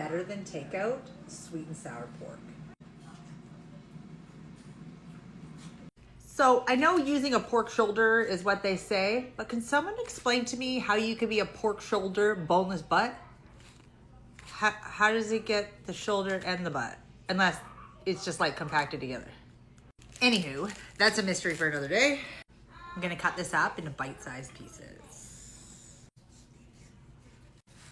better than takeout sweet and sour pork. So I know using a pork shoulder is what they say, but can someone explain to me how you could be a pork shoulder boneless butt? How does it get the shoulder and the butt? Unless it's just like compacted together. Anywho, that's a mystery for another day. I'm gonna cut this up into bite-sized pieces.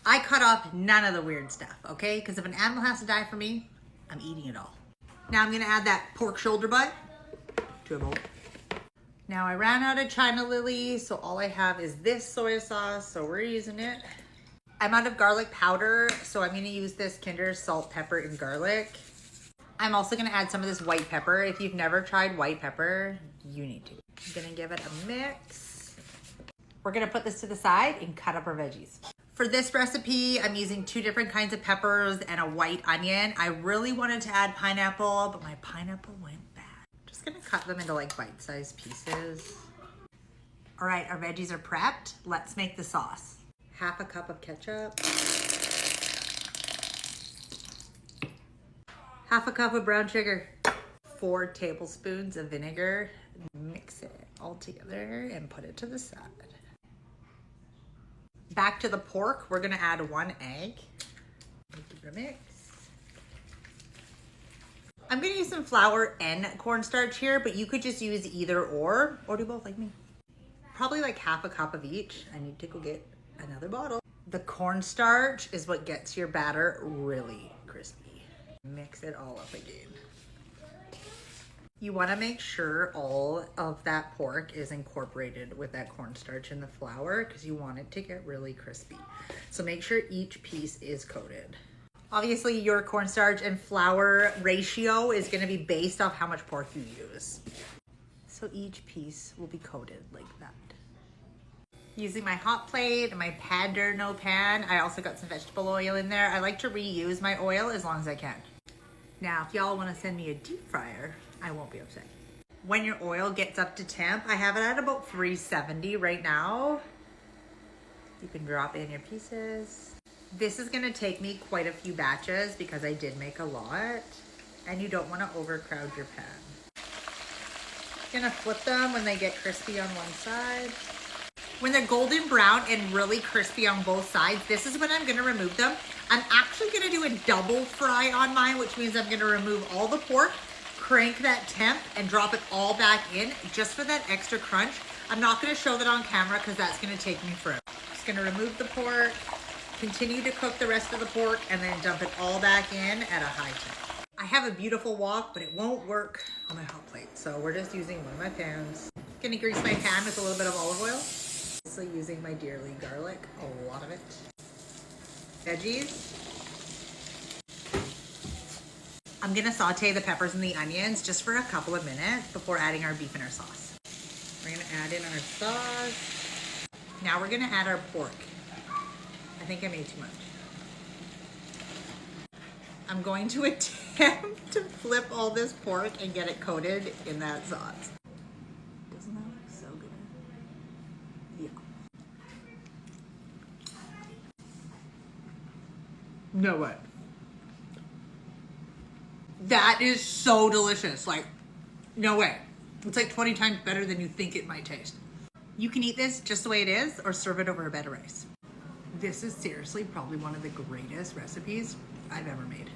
I cut off none of the weird stuff, okay? Because if an animal has to die for me, I'm eating it all. Now I'm gonna add that pork shoulder butt to a bowl. Now I ran out of China Lily, so all I have is this soy sauce, so we're using it. I'm out of garlic powder, so I'm gonna use this Kinder salt, pepper, and garlic. I'm also gonna add some of this white pepper. If you've never tried white pepper, you need to. I'm gonna give it a mix. We're gonna put this to the side and cut up our veggies. For this recipe, I'm using 2 different kinds of peppers and a white onion. I really wanted to add pineapple, but my pineapple went bad. Just gonna cut them into like bite-sized pieces. All right, our veggies are prepped. Let's make the sauce. 1/2 cup of ketchup. 1/2 cup of brown sugar. 4 tablespoons of vinegar. Mix it all together and put it to the side. Back to the pork, we're gonna add 1 egg. Give it a mix. I'm gonna use some flour and cornstarch here, but you could just use either or do both like me. Probably like 1/2 cup of each. I need to go get another bottle. The cornstarch is what gets your batter really crispy. Mix it all up again. You wanna make sure all of that pork is incorporated with that cornstarch and the flour because you want it to get really crispy. So make sure each piece is coated. Obviously your cornstarch and flour ratio is gonna be based off how much pork you use. So each piece will be coated like that. Using my hot plate and my Paderno pan, I also got some vegetable oil in there. I like to reuse my oil as long as I can. Now, if y'all wanna send me a deep fryer, I won't be upset. When your oil gets up to temp, I have it at about 370 right now. You can drop in your pieces. This is gonna take me quite a few batches because I did make a lot, and you don't wanna overcrowd your pan. Gonna flip them when they get crispy on one side. When they're golden brown and really crispy on both sides, this is when I'm gonna remove them. I'm actually gonna do a double fry on mine, which means I'm gonna remove all the pork, crank that temp, and drop it all back in just for that extra crunch. I'm not gonna show that on camera because that's gonna take me forever. Just gonna remove the pork, continue to cook the rest of the pork, and then dump it all back in at a high temp. I have a beautiful wok, but it won't work on my hot plate, so we're just using one of my pans. Gonna grease my pan with a little bit of olive oil. Also using my dearly garlic, a lot of it. Veggies. I'm gonna saute the peppers and the onions just for a couple of minutes before adding our beef and our sauce. We're gonna add in our sauce. Now we're gonna add our pork. I think I made too much. I'm going to attempt to flip all this pork and get it coated in that sauce. Doesn't that look so good? Yeah. No way. That is so delicious. Like, no way. It's like 20 times better than you think it might taste. You can eat this just the way it is or serve it over a bed of rice. This is seriously probably one of the greatest recipes I've ever made.